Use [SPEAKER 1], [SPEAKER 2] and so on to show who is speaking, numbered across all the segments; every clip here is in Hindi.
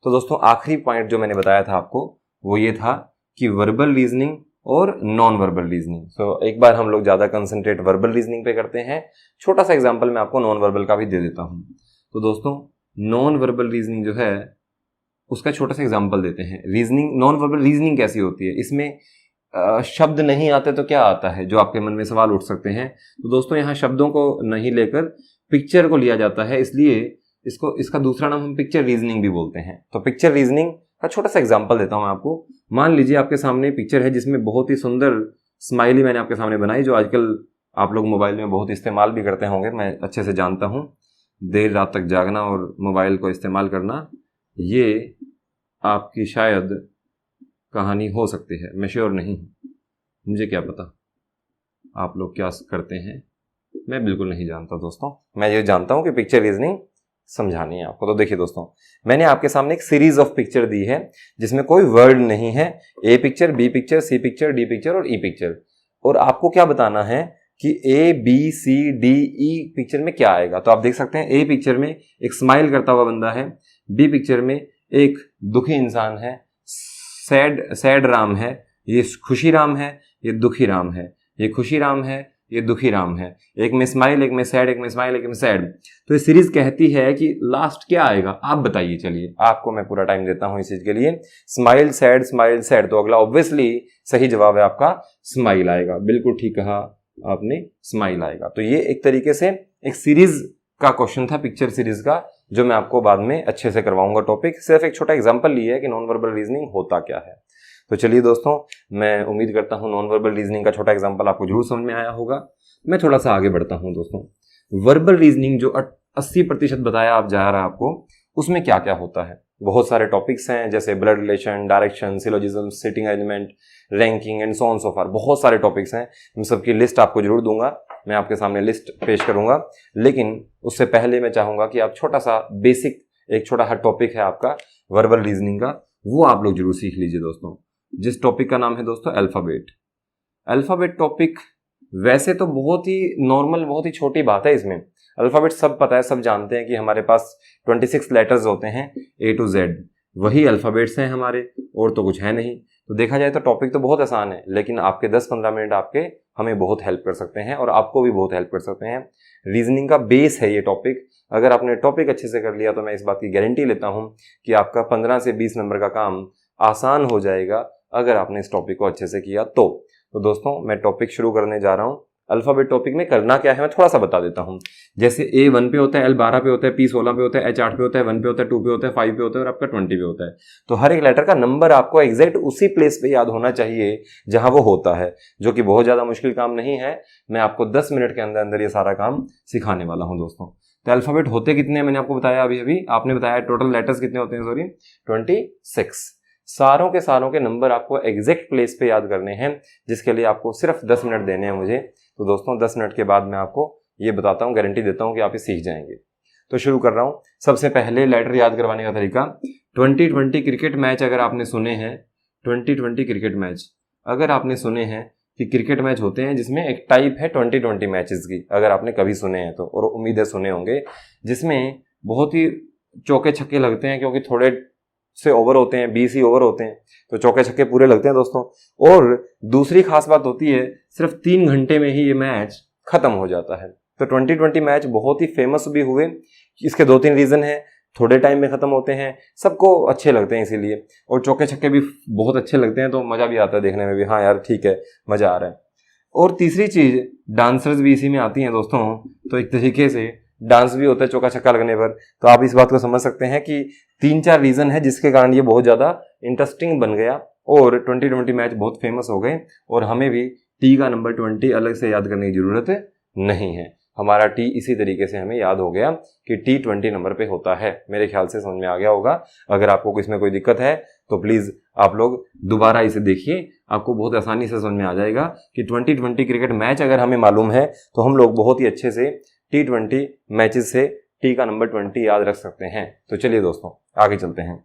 [SPEAKER 1] तो दोस्तों आखिरी पॉइंट जो मैंने बताया था आपको वो ये था कि वर्बल रीजनिंग और नॉन वर्बल रीजनिंग। सो एक बार हम लोग ज़्यादा कंसंट्रेट वर्बल रीजनिंग पे करते हैं। छोटा सा एग्जांपल मैं आपको नॉन वर्बल का भी दे देता हूँ। तो दोस्तों नॉन वर्बल रीजनिंग जो है उसका छोटा सा एग्जांपल देते हैं। रीजनिंग, नॉन वर्बल रीजनिंग कैसी होती है, इसमें शब्द नहीं आते तो क्या आता है, जो आपके मन में सवाल उठ सकते हैं। तो दोस्तों यहाँ शब्दों को नहीं लेकर पिक्चर को लिया जाता है, इसलिए इसका दूसरा नाम हम पिक्चर रीजनिंग भी बोलते हैं। तो पिक्चर रीजनिंग का छोटा सा एग्जांपल देता हूं आपको। मान लीजिए आपके सामने पिक्चर है जिसमें बहुत ही सुंदर स्माइली मैंने आपके सामने बनाई, जो आजकल आप लोग मोबाइल में बहुत इस्तेमाल भी करते होंगे, मैं अच्छे से जानता हूं। देर रात तक जागना और मोबाइल को इस्तेमाल करना, ये आपकी शायद कहानी हो सकती है, मैं श्योर नहीं हूँ, मुझे क्या पता आप लोग क्या करते हैं, मैं बिल्कुल नहीं जानता दोस्तों। मैं ये जानता हूँ कि पिक्चर रीजनिंग समझानी है आपको। तो देखिए दोस्तों, मैंने आपके सामने एक सीरीज ऑफ पिक्चर दी है जिसमें कोई वर्ड नहीं है। A picture, B picture, C picture, D picture और ई पिक्चर। और आपको क्या बताना है कि A B C D E picture में क्या आएगा। तो आप देख सकते हैं ए पिक्चर में एक स्माइल करता हुआ बंदा है, बी पिक्चर में एक दुखी इंसान है, सैड राम है, ये खुशी राम है, ये दुखी राम है, ये खुशी राम है, ये दुखी राम है, एक में स्माइल, एक में सैड, एक में स्माइल, एक में सैड। तो ये सीरीज कहती है कि लास्ट क्या आएगा, आप बताइए। चलिए आपको मैं पूरा टाइम देता हूं इस चीज के लिए। स्माइल सैड, तो अगला ऑब्वियसली सही जवाब है आपका स्माइल आएगा। बिल्कुल ठीक कहा आपने, स्माइल आएगा। तो ये एक तरीके से एक सीरीज का क्वेश्चन था, पिक्चर सीरीज का, जो मैं आपको बाद में अच्छे से करवाऊंगा टॉपिक। सिर्फ एक छोटा एग्जाम्पल लिया है कि नॉन वर्बल रीजनिंग होता क्या है। तो चलिए दोस्तों, मैं उम्मीद करता हूं नॉन वर्बल रीजनिंग का छोटा एग्जांपल आपको जरूर समझ में आया होगा। मैं थोड़ा सा आगे बढ़ता हूं दोस्तों। वर्बल रीजनिंग जो 80% बताया आप जा रहा है आपको, उसमें क्या क्या होता है। बहुत सारे टॉपिक्स हैं, जैसे blood relation, direction, syllogism, sitting arrangement, ranking and so on so far. बहुत सारे टॉपिक्स हैं, मैं सबकी लिस्ट आपको जरूर दूंगा, मैं आपके सामने लिस्ट पेश करूंगा। लेकिन उससे पहले मैं चाहूंगा कि आप छोटा सा बेसिक, एक छोटा सा टॉपिक है आपका वर्बल रीजनिंग का, वो आप लोग जरूर सीख लीजिए दोस्तों, जिस टॉपिक का नाम है दोस्तों अल्फाबेट। अल्फाबेट टॉपिक वैसे तो बहुत ही नॉर्मल, बहुत ही छोटी बात है। इसमें अल्फाबेट सब पता है, सब जानते हैं कि हमारे पास 26 लेटर्स होते हैं A to Z, वही अल्फाबेट्स हैं हमारे, और तो कुछ है नहीं। तो देखा जाए तो टॉपिक तो बहुत आसान है, लेकिन आपके 10-15 मिनट आपके हमें बहुत हेल्प कर सकते हैं और आपको भी बहुत हेल्प कर सकते हैं। रीजनिंग का बेस है ये टॉपिक। अगर आपने टॉपिक अच्छे से कर लिया तो मैं इस बात की गारंटी लेता हूं कि आपका 15 से 20 नंबर का काम आसान हो जाएगा, अगर आपने इस टॉपिक को अच्छे से किया तो। दोस्तों मैं टॉपिक शुरू करने जा रहा हूं। अल्फाबेट टॉपिक में करना क्या है मैं थोड़ा सा बता देता हूं। जैसे A 1 पे होता है, L 12 पे होता है, P 16 पे होता है, H 8 पे होता है, 1 पे होता है, 2 पे होता है, 5 पे होता है और आपका 20 पे होता है। तो हर एक लेटर का नंबर आपको एग्जैक्ट उसी प्लेस पे याद होना चाहिए जहां वो होता है, जो कि बहुत ज्यादा मुश्किल काम नहीं है। मैं आपको 10 मिनट के अंदर अंदर ये सारा काम सिखाने वाला हूं दोस्तों। तो अल्फाबेट होते कितने हैं मैंने आपको बताया अभी आपने बताया टोटल लेटर्स कितने होते हैं, सॉरी 26। सारों के नंबर आपको एग्जैक्ट प्लेस पे याद करने हैं, जिसके लिए आपको सिर्फ 10 मिनट देने हैं मुझे। तो दोस्तों 10 मिनट के बाद मैं आपको ये बताता हूँ, गारंटी देता हूँ कि आप ये सीख जाएंगे। तो शुरू कर रहा हूँ। सबसे पहले लेटर याद करवाने का तरीका, 2020 क्रिकेट मैच अगर आपने सुने हैं, 2020 क्रिकेट मैच अगर आपने सुने हैं कि क्रिकेट मैच होते हैं जिसमें एक टाइप है 2020 मैचेस की, अगर आपने कभी सुने हैं तो, और उम्मीद है सुने होंगे, जिसमें बहुत ही चौके छक्के लगते हैं, क्योंकि थोड़े से ओवर होते हैं, 20 ही ओवर होते हैं, तो चौके छक्के पूरे लगते हैं दोस्तों। और दूसरी खास बात होती है, सिर्फ 3 घंटे में ही ये मैच खत्म हो जाता है। तो 2020 मैच बहुत ही फेमस भी हुए। इसके 2-3 रीजन है, थोड़े टाइम में खत्म होते हैं, सबको अच्छे लगते हैं इसीलिए, और चौके छक्के भी बहुत अच्छे लगते हैं, तो मजा भी आता है देखने में भी, हाँ यार ठीक है मजा आ रहा है। और तीसरी चीज, डांसर्स भी इसी में आती हैं दोस्तों, तो एक तरीके से डांस भी होता है चौका छक्का लगने पर। तो आप इस बात को समझ सकते हैं कि 3-4 रीजन है जिसके कारण ये बहुत ज्यादा इंटरेस्टिंग बन गया और 2020 मैच बहुत फेमस हो गए। और हमें भी टी का नंबर 20 अलग से याद करने की जरूरत नहीं है, हमारा टी इसी तरीके से हमें याद हो गया कि टी 20 नंबर पे होता है। मेरे ख्याल से समझ में आ गया होगा। अगर आपको इसमें कोई दिक्कत है तो प्लीज आप लोग दोबारा इसे देखिए, आपको बहुत आसानी से समझ में आ जाएगा कि 2020 क्रिकेट मैच अगर हमें मालूम है तो हम लोग बहुत ही अच्छे से T20 मैचेस से टी का नंबर 20 याद रख सकते हैं। तो चलिए दोस्तों आगे चलते हैं।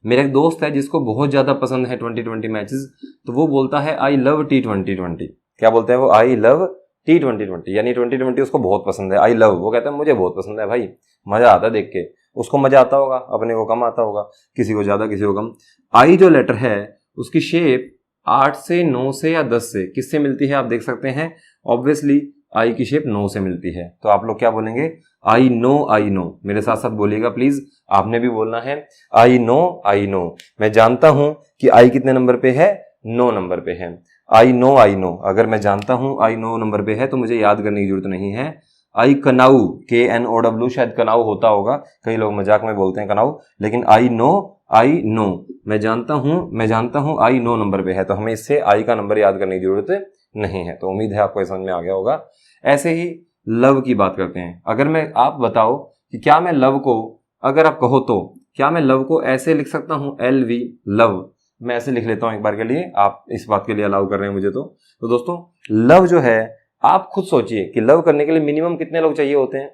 [SPEAKER 1] मेरा एक दोस्त है जिसको बहुत ज्यादा पसंद है 2020 मैचेस, तो वो बोलता है आई लव T2020। क्या बोलता है वो? आई लव T2020, यानी 2020 उसको बहुत पसंद है। आई लव, वो कहता है मुझे बहुत पसंद है भाई, मजा आता है देख के। उसको मजा आता होगा, अपने को कम आता होगा, किसी को ज्यादा किसी को कम। आई जो लेटर है उसकी शेप 8 से 9 से या 10 से किससे मिलती है आप देख सकते हैं। ऑब्वियसली आई की शेप 9 से मिलती है, तो आप लोग क्या बोलेंगे, आई नो। मेरे साथ साथ बोलिएगा प्लीज, आपने भी बोलना है आई नो। मैं जानता हूं कि आई कितने नंबर पे है, 9 नंबर पे है। आई नो, अगर मैं जानता हूं आई 9 नंबर पे है तो मुझे याद करने की जरूरत नहीं है। आई कनाऊ, KNOW, शायद कनाऊ होता होगा, कई लोग मजाक में बोलते हैं कनाऊ, लेकिन आई नो, मैं जानता हूं आई 9 नंबर पे है, तो हमें इससे आई का नंबर याद करने की जरूरत नहीं है। तो उम्मीद है आपको समझ में आ गया होगा। ऐसे ही लव की बात करते हैं। अगर मैं, आप बताओ कि क्या मैं लव को, अगर आप कहो तो क्या मैं लव को ऐसे लिख सकता हूं, LV लव, मैं ऐसे लिख लेता हूं एक बार के लिए, आप इस बात के लिए अलाउ कर रहे हैं मुझे तो दोस्तों लव जो है, आप खुद सोचिए कि लव करने के लिए मिनिमम कितने लोग चाहिए होते हैं।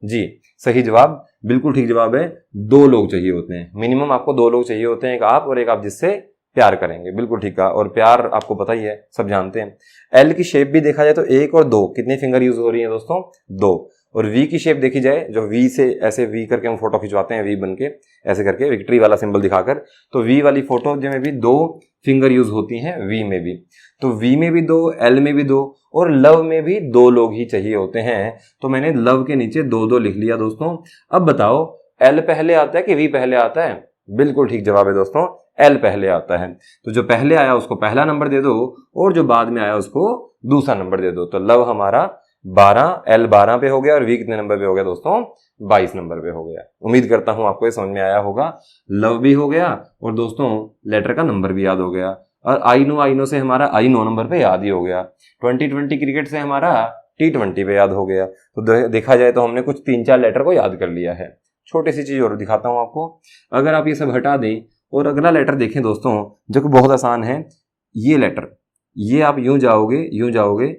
[SPEAKER 1] जी सही जवाब, बिल्कुल ठीक जवाब है, 2 लोग चाहिए होते हैं। मिनिमम आपको 2 लोग चाहिए होते हैं, एक आप और एक आप जिससे प्यार करेंगे। बिल्कुल ठीक कहा, और प्यार आपको पता ही है, सब जानते हैं। एल की शेप भी देखा जाए तो 1 और 2, कितने फिंगर यूज हो रही है दोस्तों, 2। और वी की शेप देखी जाए, जो वी से ऐसे वी करके हम फोटो खिंचवाते हैं, वी बन के ऐसे करके विक्ट्री वाला सिंबल दिखाकर, तो वी वाली फोटो में भी 2 फिंगर यूज होती हैं, वी में भी। तो वी में भी 2, एल में भी 2, और लव में भी 2 लोग ही चाहिए होते हैं। तो मैंने लव के नीचे 2 लिख लिया दोस्तों। अब बताओ एल पहले आता है कि वी पहले आता है? बिल्कुल ठीक जवाब है दोस्तों, एल पहले आता है। तो जो पहले आया उसको पहला नंबर दे दो, और जो बाद में आया उसको दूसरा नंबर दे दो। तो लव हमारा 12, एल 12 पे हो गया, और वी कितने नंबर पे हो गया दोस्तों, 22 नंबर पे हो गया। उम्मीद करता हूं आपको ये समझ में आया होगा। लव भी हो गया, और दोस्तों लेटर का नंबर भी याद हो गया, और आई नो से हमारा आई 9 नंबर पे याद ही हो गया। 2020 क्रिकेट से हमारा T20 पे याद हो गया। तो देखा जाए तो हमने कुछ 3-4 लेटर को याद कर लिया है। छोटी सी चीज और दिखाता हूं आपको। अगर आप ये सब हटा दें और अगला लेटर देखें दोस्तों, जो कि बहुत आसान है, ये लेटर, ये आप यूं जाओगे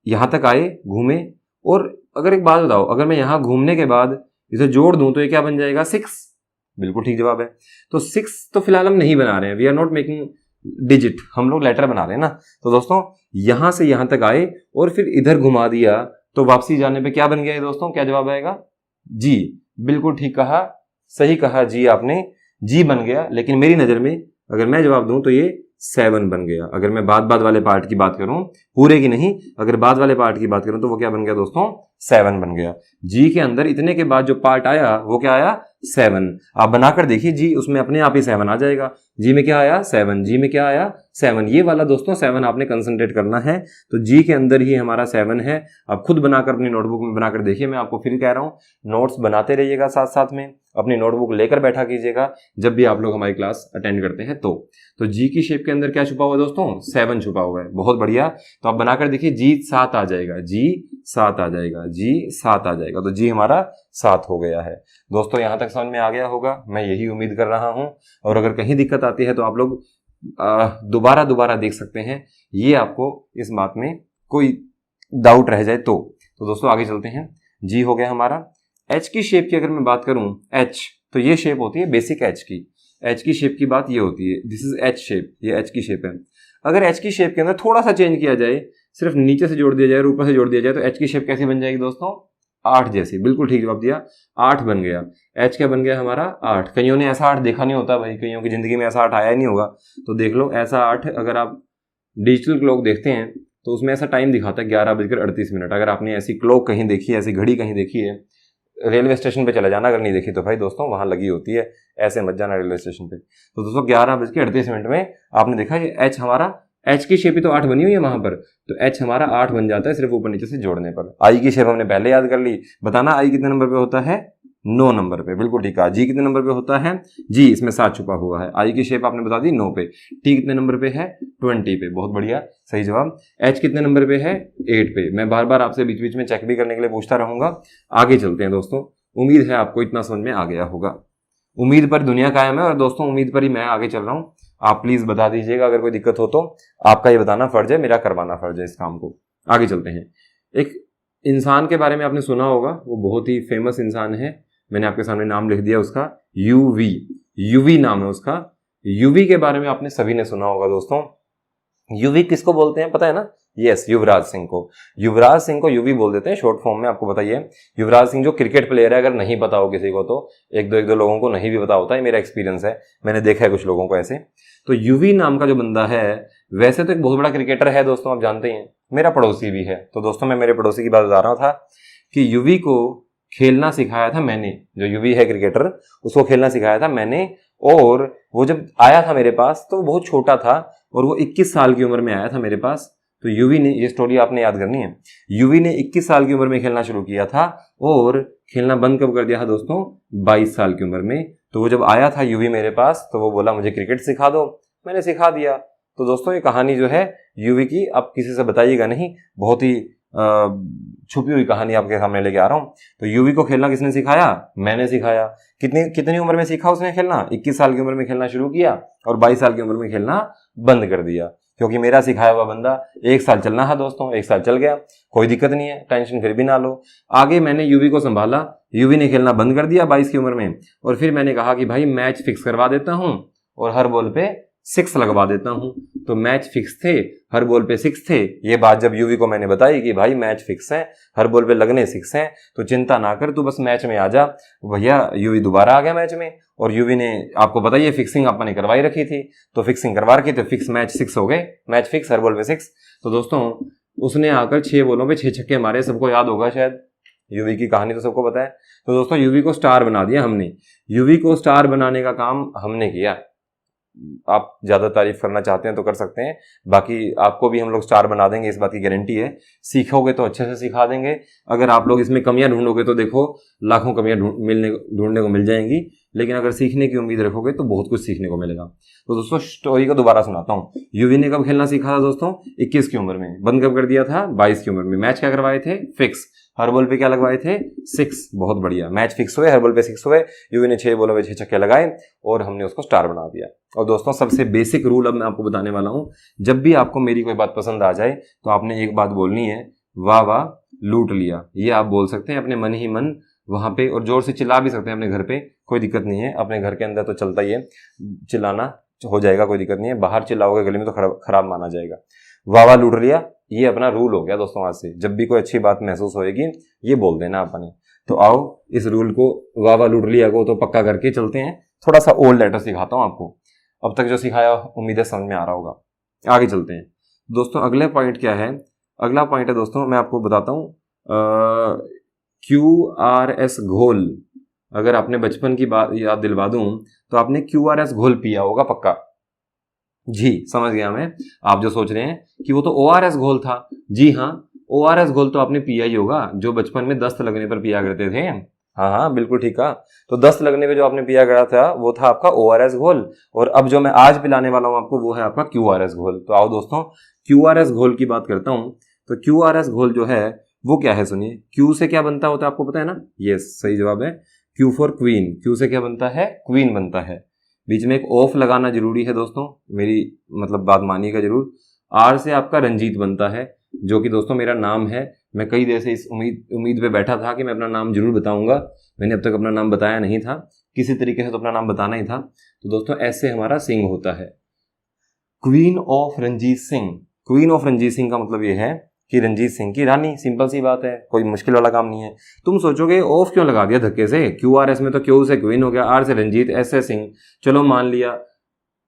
[SPEAKER 1] यहां तक आए, घूमे, और अगर एक बात बताओ, अगर मैं यहां घूमने के बाद इसे जोड़ दूं तो ये क्या बन जाएगा, 6। बिल्कुल ठीक जवाब है। तो 6 तो फिलहाल हम नहीं बना रहे हैं, we are not making digit, हम लोग लेटर बना रहे हैं ना। तो दोस्तों यहां से यहां तक आए और फिर इधर घुमा दिया, तो वापसी जाने पे क्या बन गया दोस्तों, क्या जवाब आएगा, जी। बिल्कुल ठीक कहा, सही कहा जी आपने, जी बन गया। लेकिन मेरी नजर में अगर मैं जवाब दूं तो ये 7 बन गया। अगर मैं बाद वाले पार्ट की बात करूं, पूरे की नहीं, अगर बाद वाले पार्ट की बात करूं तो वो क्या बन गया दोस्तों, 7 बन गया। जी के अंदर इतने के बाद जो पार्ट आया वो क्या आया, 7। आप बनाकर देखिए जी, उसमें अपने आप ही 7 आ जाएगा। जी में क्या आया, 7। जी में क्या आया, 7। ये वाला दोस्तों 7 आपने कंसंट्रेट करना है। तो जी के अंदर ही हमारा 7 है। आप खुद बनाकर अपनी नोटबुक में बनाकर देखिए। मैं आपको फिर कह रहा हूं, नोट्स बनाते रहिएगा, साथ साथ में अपनी नोटबुक लेकर बैठा कीजिएगा जब भी आप लोग हमारी क्लास अटेंड करते हैं। तो जी की शेप के अंदर क्या छुपा हुआ है दोस्तों, 7 छुपा हुआ है। बहुत बढ़िया। तो आप बनाकर देखिए, जी 7 आ जाएगा, जी 7 आ जाएगा, जी 7 आ जाएगा। तो जी हमारा 7 हो गया है। दोस्तों यहां तक समझ में आ गया होगा, मैं यही उम्मीद कर रहा हूं। और अगर कहीं दिक्कत आती है तो आप लोग दोबारा देख सकते हैं, ये आपको इस बात में कोई डाउट रह जाए तो दोस्तों आगे चलते हैं। जी हो गया हमारा। एच की शेप की अगर मैं बात करूं, एच, तो ये शेप होती है बेसिक एच की। एच की शेप की बात ये होती है, दिस इज एच शेप, ये एच की शेप है। अगर एच की शेप के अंदर थोड़ा सा चेंज किया जाए, सिर्फ नीचे से जोड़ दिया जाए और ऊपर से जोड़ दिया जाए, तो एच की शेप कैसी बन जाएगी दोस्तों, 8 जैसी। बिल्कुल ठीक जवाब दिया, 8 बन गया। एच क्या बन गया हमारा, 8। कईयों ने ऐसा 8 देखा नहीं होता भाई, कईयों की जिंदगी में ऐसा 8 आया ही नहीं होगा। तो देख लो, ऐसा 8 अगर आप डिजिटल क्लॉक देखते हैं तो उसमें ऐसा टाइम दिखाता है 11:38। अगर आपने ऐसी क्लॉक कहीं देखी है, ऐसी घड़ी कहीं देखी है, रेलवे स्टेशन पे चला जाना, अगर नहीं देखी तो भाई दोस्तों वहां लगी होती है, ऐसे मत जाना रेलवे स्टेशन पे। तो दोस्तों 11:38 में आपने देखा ये एच हमारा, एच की शेप ही तो 8 बनी हुई है वहां पर, तो एच हमारा 8 बन जाता है सिर्फ ऊपर नीचे से जोड़ने पर। आई की शेप हमने पहले याद कर ली, बताना आई कितने नंबर पे होता है, 9 नंबर पे। बिल्कुल ठीक है। जी कितने नंबर पे होता है, जी इसमें 7 छुपा हुआ है। आई की शेप आपने बता दी 9 पे। टी कितने नंबर पे है, 20 पे। बहुत बढ़िया, सही जवाब। एच कितने नंबर पे है, 8 पे। मैं बार बार आपसे बीच बीच में चेक भी करने के लिए पूछता रहूंगा। आगे चलते हैं दोस्तों, उम्मीद है आपको इतना समझ में आ गया होगा। उम्मीद पर दुनिया कायम है, और दोस्तों उम्मीद पर ही मैं आगे चल रहा हूं। आप प्लीज बता दीजिएगा अगर कोई दिक्कत हो तो। आपका ये बताना फर्ज है, मेरा करवाना फर्ज है इस काम को। आगे चलते हैं। एक इंसान के बारे में आपने सुना होगा, वो बहुत ही फेमस इंसान है, मैंने आपके सामने नाम लिख दिया उसका, यूवी नाम है उसका। यूवी के बारे में आपने सभी ने सुना होगा दोस्तों। यूवी किसको बोलते हैं पता है ना, यस, युवराज सिंह को। युवराज सिंह को यूवी बोल देते हैं शॉर्ट फॉर्म में, आपको बताइए। युवराज सिंह जो क्रिकेट प्लेयर है, अगर नहीं पता हो किसी को तो एक दो लोगों को नहीं भी पता होता है, मेरा एक्सपीरियंस है, मैंने देखा है कुछ लोगों को ऐसे। तो यूवी नाम का जो बंदा है वैसे तो एक बहुत बड़ा क्रिकेटर है दोस्तों, आप जानते हैं, मेरा पड़ोसी भी है। तो दोस्तों मैं मेरे पड़ोसी की बात बता रहा था कि यूवी को खेलना सिखाया था मैंने, जो यूवी है क्रिकेटर उसको खेलना सिखाया था मैंने। और वो जब आया था मेरे पास तो वो बहुत छोटा था और वो 21 साल की उम्र में आया था मेरे पास। तो यूवी ने, ये स्टोरी आपने याद करनी है, यूवी ने 21 साल की उम्र में खेलना शुरू किया था और खेलना बंद कब कर दिया था दोस्तों? 22 साल की उम्र में। तो वो जब आया था यूवी मेरे पास तो वो बोला मुझे क्रिकेट सिखा दो, मैंने सिखा दिया। तो दोस्तों ये कहानी जो है यूवी की, आप किसी से बताइएगा नहीं, बहुत ही छुपी हुई कहानी आपके सामने लेके आ रहा हूँ। तो यूवी को खेलना किसने सिखाया? मैंने सिखाया। कितनी उम्र में सीखा उसने खेलना? 21 साल की उम्र में खेलना शुरू किया और 22 साल की उम्र में खेलना बंद कर दिया, क्योंकि मेरा सिखाया हुआ बंदा 1 साल चलना है दोस्तों, 1 साल चल गया, कोई दिक्कत नहीं है, टेंशन फिर भी ना लो। आगे मैंने यूवी को संभाला, यूवी ने खेलना बंद कर दिया 22 की उम्र में, और फिर मैंने कहा कि भाई मैच फिक्स करवा देता हूं और हर बॉल पे 6 लगवा देता हूं। तो मैच फिक्स थे, हर बॉल पे 6 थे। ये बात जब यूवी को मैंने बताई कि भाई मैच फिक्स है, हर बॉल पे लगने 6 हैं, तो चिंता ना कर, तू बस मैच में आ जा। भैया यूवी दोबारा आ गया मैच में, और यूवी ने, आपको बताइए, फिक्सिंग आपने करवाई रखी थी, तो फिक्सिंग करवा रखी तो फिक्स मैच 6 हो गए, मैच फिक्स, हर बॉल पे 6। तो दोस्तों उसने आकर 6 बॉलों पे 6 छक्के मारे, सबको याद होगा शायद, यूवी की कहानी तो सबको पता है। तो दोस्तों यूवी को स्टार बना दिया हमने, यूवी को स्टार बनाने का काम हमने किया। आप ज्यादा तारीफ करना चाहते हैं तो कर सकते हैं, बाकी आपको भी हम लोग स्टार बना देंगे, इस बात की गारंटी है। सीखोगे तो अच्छे से सिखा देंगे, अगर आप लोग इसमें कमियां ढूंढोगे तो देखो लाखों कमियां ढूंढने को मिल जाएंगी, लेकिन अगर सीखने की उम्मीद रखोगे तो बहुत कुछ सीखने को मिलेगा। तो दोस्तों स्टोरी को दोबारा सुनाता हूँ। यूवी ने कब खेलना सीखा था दोस्तों? 21 की उम्र में। बंद कब कर दिया था? 22 की उम्र में। मैच क्या करवाए थे? फिक्स। हर बॉल पे क्या लगवाए थे? 6। बहुत बढ़िया, मैच फिक्स हुए, हर बॉल पे 6 हुए। यूवी ने 6 बॉलों पे 6 छक्के लगाए और हमने उसको स्टार बना दिया। और दोस्तों सबसे बेसिक रूल अब मैं आपको बताने वाला हूं, जब भी आपको मेरी कोई बात पसंद आ जाए तो आपने एक बात बोलनी है, वाह वाह लूट लिया। ये आप बोल सकते हैं अपने मन ही मन वहां पे, और जोर से चिल्ला भी सकते हैं अपने घर पे, कोई दिक्कत नहीं है। अपने घर के अंदर तो चलता ही है, चिल्लाना हो जाएगा, कोई दिक्कत नहीं है। बाहर चिल्लाओगे गली में तो खराब माना जाएगा। वाह वाह लूट लिया, ये अपना रूल हो गया दोस्तों। आज से जब भी कोई अच्छी बात महसूस होएगी ये बोल देना अपने। तो आओ इस रूल को, वाह वाह लूट लिया को तो पक्का करके चलते हैं। थोड़ा सा ओल्ड लेटर सिखाता हूं आपको, अब तक जो सिखाया उम्मीद है समझ में आ रहा होगा। आगे चलते हैं दोस्तों। अगले पॉइंट क्या है? अगला पॉइंट है दोस्तों, मैं आपको बताता हूँ, QRS घोल। अगर आपने बचपन की बात याद दिलवा दूं तो आपने QRS घोल पिया होगा पक्का। जी समझ गया मैं, आप जो सोच रहे हैं कि वो तो ORS घोल था। जी हाँ, ORS घोल तो आपने पिया ही होगा, जो बचपन में दस्त लगने पर पिया करते थे। हाँ हाँ बिल्कुल ठीक है। तो दस्त लगने पे जो आपने पिया करा था वो था आपका ORS घोल, और अब जो मैं आज पिलाने वाला हूं आपको वो है आपका QRS घोल। तो आओ दोस्तों QRS घोल की बात करता हूं। तो QRS घोल जो है वो क्या है सुनिए। Q से क्या बनता होता है आपको पता है ना? यस सही जवाब है, Q फॉर क्वीन। Q से क्या बनता है? क्वीन बनता है। बीच में एक ऑफ लगाना जरूरी है दोस्तों, मेरी मतलब बात मानिएगा जरूर। R से आपका रंजीत बनता है, जो कि दोस्तों मेरा नाम है। मैं कई देर से इस उम्मीद पे बैठा था कि मैं अपना नाम जरूर बताऊंगा, मैंने अब तक अपना नाम बताया नहीं था, किसी तरीके से तो अपना नाम बताना ही था। तो दोस्तों ऐसे हमारा सिंह होता है, queen of Ranjit Singh. Queen of Ranjit Singh का मतलब ये है कि रंजीत सिंह की रानी, सिंपल सी बात है, कोई मुश्किल वाला काम नहीं है। तुम सोचोगे ऑफ क्यों लगा दिया धक्के से? QRS में तो Q से क्वीन हो गया, R से रंजीत, S से सिंह। चलो मान लिया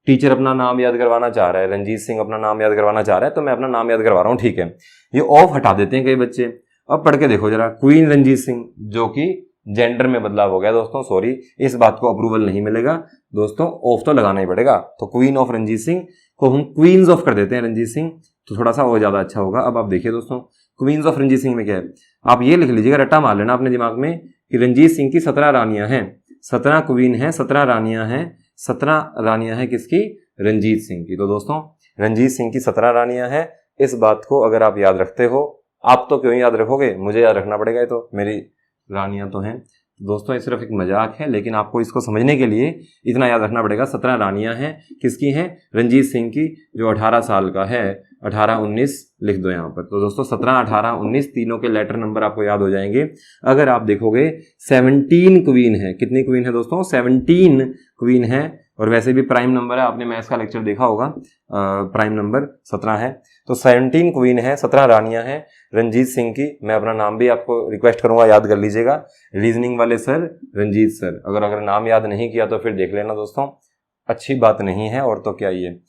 [SPEAKER 1] टीचर अपना नाम याद करवाना चाह रहा है, रंजीत सिंह अपना नाम याद करवाना चाह रहा है, तो मैं अपना नाम याद करवा रहा हूँ, ठीक है। ये ऑफ हटा देते हैं कई बच्चे। अब पढ़ के देखो जरा, क्वीन रंजीत सिंह, जो कि जेंडर में बदलाव हो गया दोस्तों, सॉरी इस बात को अप्रूवल नहीं मिलेगा दोस्तों, ऑफ तो लगाना ही पड़ेगा। तो क्वीन ऑफ रंजीत सिंह को हम क्वींस ऑफ कर देते हैं रंजीत सिंह, तो थोड़ा सा और ज्यादा अच्छा होगा। अब आप देखिए दोस्तों, क्वींस ऑफ रंजीत सिंह में क्या है, आप ये लिख लीजिएगा, रट्टा मार लेना अपने दिमाग में कि रंजीत सिंह की 17 रानियां हैं, 17 क्वीन हैं, 17 रानियां हैं। 17 रानियां हैं किसकी? रंजीत सिंह की। तो दोस्तों रंजीत सिंह की 17 रानियां हैं। इस बात को अगर आप याद रखते हो, आप तो क्यों याद रखोगे, मुझे याद रखना पड़ेगा, ये तो मेरी रानियां तो हैं। दोस्तों ये सिर्फ एक मजाक है, लेकिन आपको इसको समझने के लिए इतना याद रखना पड़ेगा। 17 रानियां हैं, किसकी हैं? रंजीत सिंह की, जो 18 साल का है। 18 19 लिख दो यहाँ पर। तो दोस्तों 17 18 19 तीनों के लेटर नंबर आपको याद हो जाएंगे। अगर आप देखोगे 17 क्वीन है, कितनी क्वीन है दोस्तों? 17 क्वीन है और वैसे भी प्राइम नंबर है, आपने मैथ्स का लेक्चर देखा होगा, प्राइम नंबर 17 है। तो 17 क्वीन है, 17 रानियां हैं रंजीत सिंह की। मैं अपना नाम भी आपको रिक्वेस्ट करूंगा याद कर लीजिएगा, रीजनिंग वाले सर रंजीत सर। अगर नाम याद नहीं किया तो फिर देख लेना दोस्तों, अच्छी बात नहीं है, और तो क्या ही है,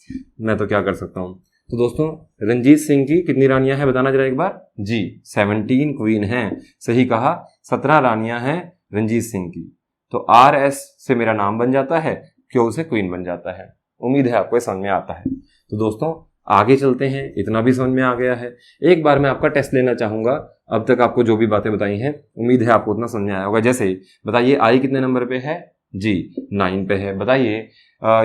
[SPEAKER 1] मैं तो क्या कर सकता हूँ। तो दोस्तों रंजीत सिंह की कितनी रानियां हैं बताना जरा एक बार जी, 17 क्वीन हैं, सही कहा, 17 रानियां हैं रंजीत सिंह की। तो RS से मेरा नाम बन जाता है, क्यू से क्वीन बन जाता है। उम्मीद है आपको समझ में आता है। तो दोस्तों आगे चलते हैं, इतना भी समझ में आ गया है। एक बार मैं आपका टेस्ट लेना चाहूंगा, अब तक आपको जो भी बातें बताई हैं उम्मीद है आपको उतना समझ में आया होगा। जैसे बताइए आई कितने नंबर पे है जी, 9 पे है। बताइए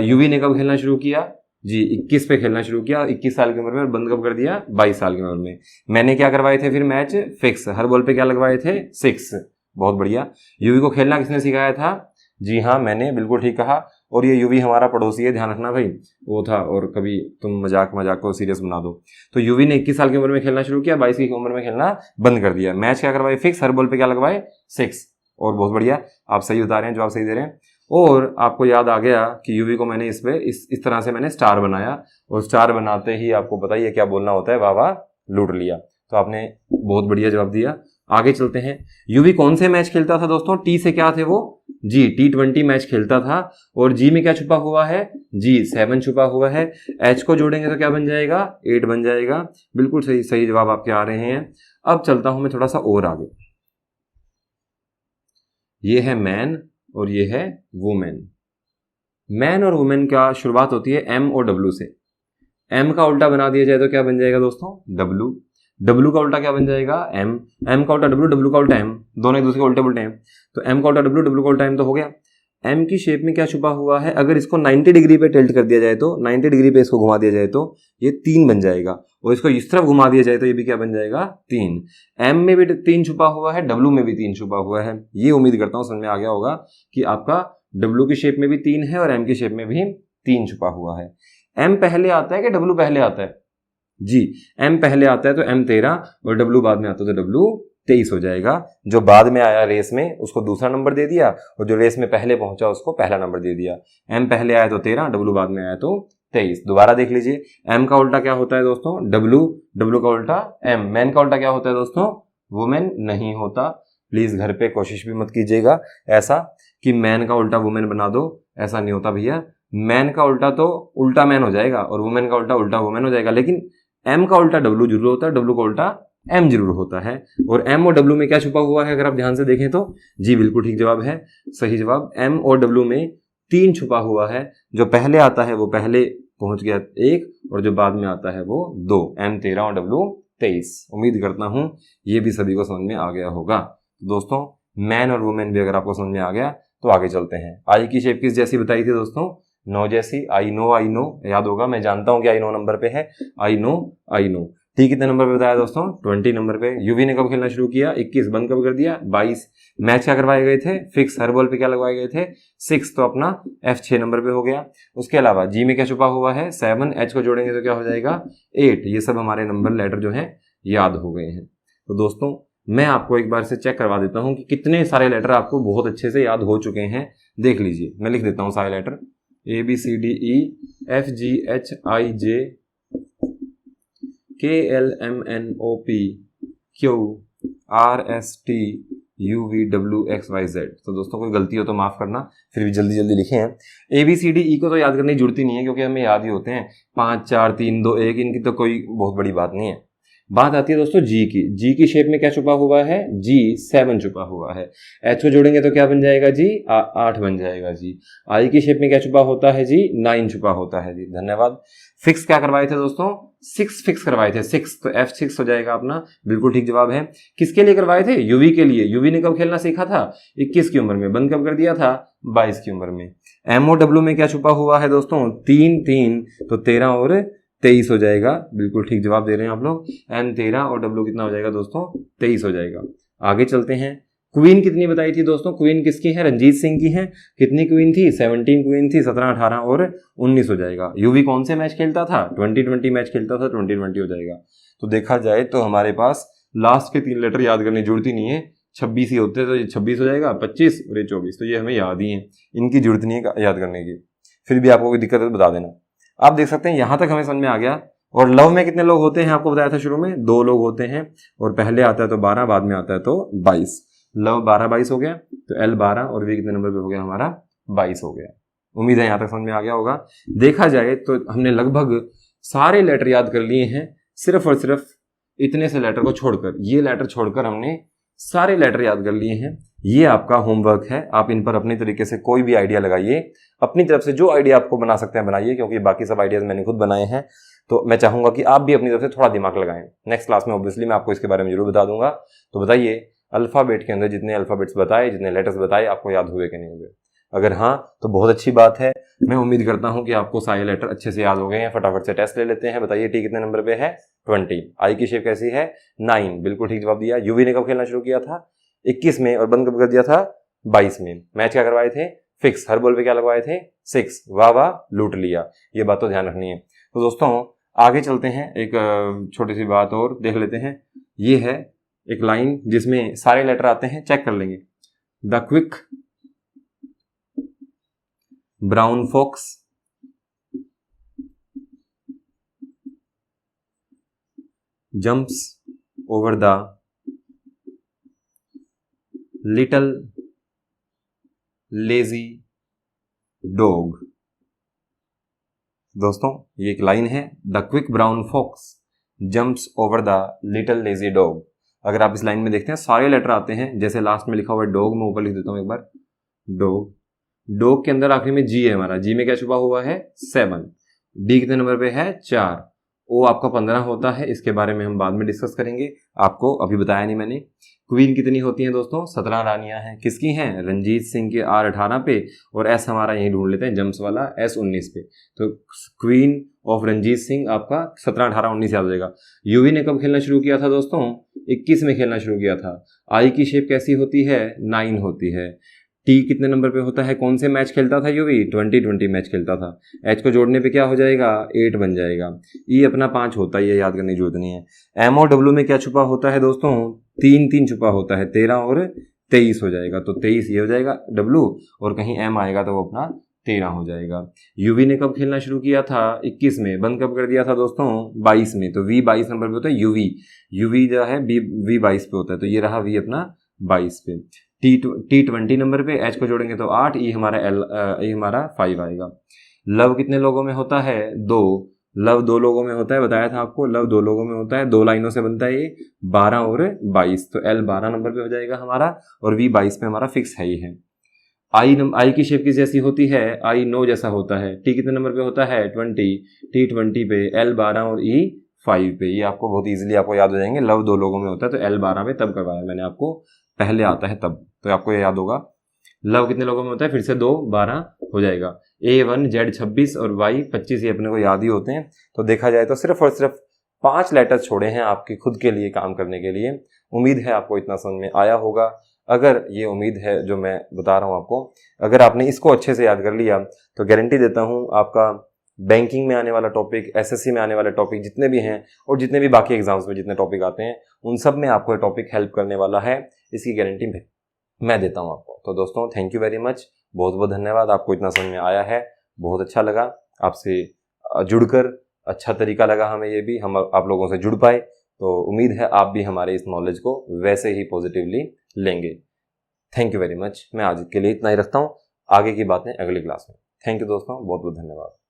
[SPEAKER 1] यूवी ने कब खेलना शुरू किया जी, 21 पे खेलना शुरू किया, 21 साल की उम्र में, बंद कब कर दिया 22 साल की उम्र में। मैंने क्या करवाए थे फिर मैच फिक्स, हर बॉल पे क्या लगवाए थे 6, बहुत बढ़िया। यूवी को खेलना किसने सिखाया था जी हाँ मैंने, बिल्कुल ठीक कहा। और ये यूवी हमारा पड़ोसी है, ध्यान रखना भाई, वो था, और कभी तुम मजाक को सीरियस बना दो। तो यूवी ने 21 साल की उम्र में खेलना शुरू किया, 22 की उम्र में खेलना बंद कर दिया। मैच क्या करवाए फिक्स, हर बॉल पे क्या लगवाए 6, और बहुत बढ़िया, आप सही बता रहे हैं, जवाब सही दे रहे हैं। और आपको याद आ गया कि यूवी को मैंने इस तरह से मैंने स्टार बनाया, और स्टार बनाते ही आपको पता ही है क्या बोलना होता है, वाह वाह लूट लिया। तो आपने बहुत बढ़िया जवाब दिया। आगे चलते हैं, यूवी कौन से मैच खेलता था दोस्तों, टी से क्या थे वो जी, T20 मैच खेलता था। और जी में क्या छुपा हुआ है जी, 7 छुपा हुआ है। एच को जोड़ेंगे तो क्या बन जाएगा 8 बन जाएगा, बिल्कुल सही सही जवाब आपके आ रहे हैं। अब चलता हूं मैं थोड़ा सा और आगे, ये है मैन और ये है वुमेन। मैन और वुमेन का शुरुआत होती है M और W से। M का उल्टा बना दिया जाए तो क्या बन जाएगा दोस्तों W, W का उल्टा क्या बन जाएगा M, M का उल्टा W, W का उल्टा M, दोनों एक दूसरे के उल्टे पुल्टे हैं। तो M का उल्टा W, W का उल्टा M तो हो गया। M की शेप में क्या छुपा हुआ है, अगर इसको 90 डिग्री पे टिल्ट कर दिया जाए तो, 90 डिग्री पे इसको घुमा दिया जाए तो ये 3 बन जाएगा, और इसको इस तरफ घुमा दिया जाए तो ये भी क्या बन जाएगा 3। M में भी 3 छुपा हुआ है, W में भी 3 छुपा हुआ है। ये उम्मीद करता हूँ समझ में आ गया होगा कि आपका W की शेप में भी 3 है और M की शेप में भी 3 छुपा हुआ है। M पहले आता है कि W पहले आता है जी, M पहले आता है तो M 13, और W बाद में आता है तो W 23 हो जाएगा। जो बाद में आया रेस में उसको दूसरा नंबर दे दिया, और जो रेस में पहले पहुंचा उसको पहला नंबर दे दिया। M पहले आया तो 13, W बाद में आया तो 23। दोबारा देख लीजिए, M का उल्टा क्या होता है दोस्तों W, W का उल्टा M। मैन का उल्टा क्या होता है दोस्तों वुमेन, नहीं होता। प्लीज घर पे कोशिश भी मत कीजिएगा ऐसा कि मैन का उल्टा वुमेन बना दो, ऐसा नहीं होता भैया। मैन का उल्टा तो उल्टा मैन हो जाएगा, और वुमेन का उल्टा उल्टा वुमेन हो जाएगा, लेकिन M का उल्टा W जरूर होता है, W का उल्टा M जरूर होता है। और M और W में क्या छुपा हुआ है अगर आप ध्यान से देखें तो जी, बिल्कुल ठीक जवाब है, सही जवाब। M और W में 3 छुपा हुआ है, जो पहले आता है वो पहले पहुंच गया 1, और जो बाद में आता है वो 2। M 13 और W 23। उम्मीद करता हूं ये भी सभी को समझ में आ गया होगा। दोस्तों मैन और वुमेन भी अगर आपको समझ में आ गया तो आगे चलते हैं। आई की शेप किस जैसी बताई थी दोस्तों, नो जैसी। आई नो याद होगा, मैं जानता हूं कि आई नो नंबर पे है, आई नो। टी कितने नंबर पे बताया दोस्तों 20 नंबर पे। यूवी ने कब खेलना शुरू किया 21, बंद कब कर दिया 22। मैच क्या करवाए गए थे फिक्स, हर बॉल पे क्या लगवाए गए थे 6, तो अपना F 6 नंबर पे हो गया। उसके अलावा जी में क्या छुपा हुआ है 7, H को जोड़ेंगे तो क्या हो जाएगा 8। ये सब हमारे नंबर लेटर जो है याद हो गए हैं। तो दोस्तों मैं आपको एक बार से चेक करवा देता हूं कि कितने सारे लेटर आपको बहुत अच्छे से याद हो चुके हैं। देख लीजिए, मैं लिख देता हूं सारे लेटर, ABCDEFGHIJ KLMNOP QRSTUVWXYZ। तो दोस्तों कोई गलती हो तो माफ करना, फिर भी जल्दी जल्दी लिखे हैं। ABCDE को तो याद करने की जरूरत ही नहीं है, क्योंकि हमें याद ही होते हैं 5 4 3 2 1, इनकी तो कोई बहुत बड़ी बात नहीं है। बात आती है दोस्तों जी की। जी की शेप में क्या छुपा हुआ है जी, 7 छुपा हुआ है। H को जोड़ेंगे तो क्या बन जाएगा जी 8 बन जाएगा जी। आई की शेप में क्या छुपा होता है जी 9 छुपा होता है जी, धन्यवाद। फिक्स क्या करवाए थे दोस्तों 6 फिक्स करवाए थे, 6 तो F6 हो जाएगा अपना, बिल्कुल ठीक जवाब है। किसके लिए करवाए थे यूवी के लिए। यूवी ने कब खेलना सीखा था 21 की उम्र में, बंद कब कर दिया था 22 की उम्र में। M और W में क्या छुपा हुआ है दोस्तों 3, तो 13 और 23 हो जाएगा, बिल्कुल ठीक जवाब दे रहे हैं आप लोग। M 13 और W कितना हो जाएगा दोस्तों 23 हो जाएगा। आगे चलते हैं, क्वीन कितनी बताई थी दोस्तों, क्वीन किसकी है रंजीत सिंह की है। कितनी क्वीन थी 17 क्वीन थी, 17 18 और 19 हो जाएगा। यूवी कौन से मैच खेलता था 2020 मैच खेलता था, 2020 हो जाएगा। तो देखा जाए तो हमारे पास लास्ट के 3 लेटर याद करने की जरूरत ही नहीं है, 26 ही होते तो ये 26 हो जाएगा, 25 और ये 24, तो ये हमें याद ही है, इनकी जरूरत नहीं है याद करने की। फिर भी आपको कोई दिक्कत है तो बता देना। आप देख सकते हैं यहाँ तक हमें समझ में आ गया। और लव में कितने लोग होते हैं आपको बताया था शुरू में, 2 लोग होते हैं, और पहले आता है तो 12, बाद में आता है तो 22। लव 12-22 हो गया, तो L 12 और V कितने नंबर पे हो गया हमारा 22 हो गया। उम्मीद है यहाँ तक समझ में आ गया होगा। देखा जाए तो हमने लगभग सारे लेटर याद कर लिए हैं, सिर्फ और सिर्फ इतने से लेटर को छोड़कर, ये लेटर छोड़कर हमने सारे लेटर याद कर लिए हैं। ये आपका होमवर्क है, आप इन पर अपनी तरीके से कोई भी आइडिया लगाइए, अपनी तरफ से जो आइडिया आपको बना सकते हैं बनाइए, क्योंकि बाकी सब आइडियाज मैंने खुद बनाए हैं। तो मैं चाहूंगा कि आप भी अपनी तरफ से थोड़ा दिमाग लगाएं। नेक्स्ट क्लास में ऑब्वियसली मैं आपको इसके बारे में जरूर बता दूंगा। तो बताइए, अल्फाबेट के अंदर जितने अल्फाबेट्स बताए, जितने लेटर्स बताए, आपको याद हुए कि नहीं हुए? अगर हाँ तो बहुत अच्छी बात है। मैं उम्मीद करता हूं कि आपको सारे लेटर अच्छे से याद हो गए हैं। फटाफट से टेस्ट ले लेते हैं। बताइए टी कितने नंबर पे है? 20। आई की शेप कैसी है? 9। बिल्कुल ठीक जवाब दिया। यूवी ने कब खेलना शुरू किया था? 21 में, और बंद कब कर दिया था? 22 में। मैच क्या करवाए थे? फिक्स। हर बॉल पे क्या लगवाए थे? 6। वाह वाह, लूट लिया। ये बात तो ध्यान रखनी है। तो दोस्तों आगे चलते हैं, एक छोटी सी बात और देख लेते हैं। ये है एक लाइन जिसमें सारे लेटर आते हैं, चेक कर लेंगे। The quick brown fox jumps over the little lazy dog. दोस्तों ये एक लाइन है, the quick brown fox jumps over the little lazy dog. अगर आप इस लाइन में देखते हैं सारे लेटर आते हैं, जैसे लास्ट में लिखा हुआ है डॉग, मैं ऊपर लिख देता हूं एक बार, डॉग। डॉग के अंदर आखिरी में जी है हमारा, जी में क्या छुपा हुआ है? 7। डी कितने नंबर पे है? 4। ओ आपका 15 होता है, इसके बारे में हम बाद में डिस्कस करेंगे, आपको अभी बताया नहीं मैंने। क्वीन कितनी होती हैं दोस्तों? 17 रानियां हैं। किसकी हैं? रंजीत सिंह के R 18 पे, और S हमारा यही ढूंढ लेते हैं, जम्स वाला S 19 पे। तो क्वीन ऑफ रंजीत सिंह आपका 17, 18, 19 याद हो जाएगा। यूवी ने कब खेलना शुरू किया था दोस्तों? 21 में खेलना शुरू किया था। आई की शेप कैसी होती है? 9 होती है। टी कितने नंबर पे होता है? कौन से मैच खेलता था यूवी? 20 मैच खेलता था। एच को जोड़ने पे क्या हो जाएगा? 8 बन जाएगा। ई अपना 5 होता है, ये याद करने की जरूरत नहीं है। एम और डब्ल्यू में क्या छुपा होता है दोस्तों? 3 छुपा होता है, 13 और 23 हो जाएगा। तो 23 ये हो जाएगा डब्ल्यू, और कहीं एम आएगा तो वो अपना 13 हो जाएगा। यूवी ने कब खेलना शुरू किया था? 21 में। बंद कब कर दिया था दोस्तों? 22 में। तो वी 22 नंबर पे होता है यूवी। यूवी जो है वी 22 पे होता है, तो ये रहा वी अपना 22 पे। टी 20 नंबर पे, एच को जोड़ेंगे तो 8, ई हमारा 5 आएगा। लव कितने लोगों में होता है? 2। लव 2 लोगों में होता है, बताया था आपको, लव 2 लोगों में होता है, 2 लाइनों से बनता है ये, 12 और 22। तो एल 12 नंबर पे हो जाएगा हमारा, और वी 22 पे हमारा फिक्स है ही है। आई की शेप किस जैसी होती है? आई 9 जैसा होता है। टी कितने नंबर पे होता है? 20। टी 20 पे, एल 12 और ई 5 पे। ये आपको बहुत इजीली आपको याद हो जाएंगे। लव 2 लोगों में होता है, तो एल 12 पे तब करवाया मैंने आपको, पहले आता है तब, तो आपको ये याद होगा। लव कितने लोगों में होता है? फिर से 2, 12 हो जाएगा। A1 Z 26 और Y 25, ये अपने को याद ही होते हैं। तो देखा जाए तो सिर्फ और सिर्फ 5 लेटर छोड़े हैं आपके खुद के लिए काम करने के लिए। उम्मीद है आपको इतना समझ में आया होगा। अगर ये उम्मीद है जो मैं बता रहा हूँ आपको, अगर आपने इसको अच्छे से याद कर लिया तो गारंटी देता हूँ आपका बैंकिंग में आने वाला टॉपिक, एसएससी में आने वाले टॉपिक जितने भी हैं, और जितने भी बाकी एग्जाम्स में जितने टॉपिक आते हैं, उन सब में आपको ये टॉपिक हेल्प करने वाला है। इसकी गारंटी मैं देता हूँ आपको। तो दोस्तों थैंक यू वेरी मच, बहुत बहुत धन्यवाद। आपको इतना समझ में आया है, बहुत अच्छा लगा आपसे जुड़कर, अच्छा तरीका लगा हमें ये भी, हम आप लोगों से जुड़ पाए। तो उम्मीद है आप भी हमारे इस नॉलेज को वैसे ही पॉजिटिवली लेंगे। Thank you very much. मैं आज के लिए इतना ही रखता हूँ, आगे की बातें अगली क्लास में। थैंक यू दोस्तों, बहुत बहुत धन्यवाद।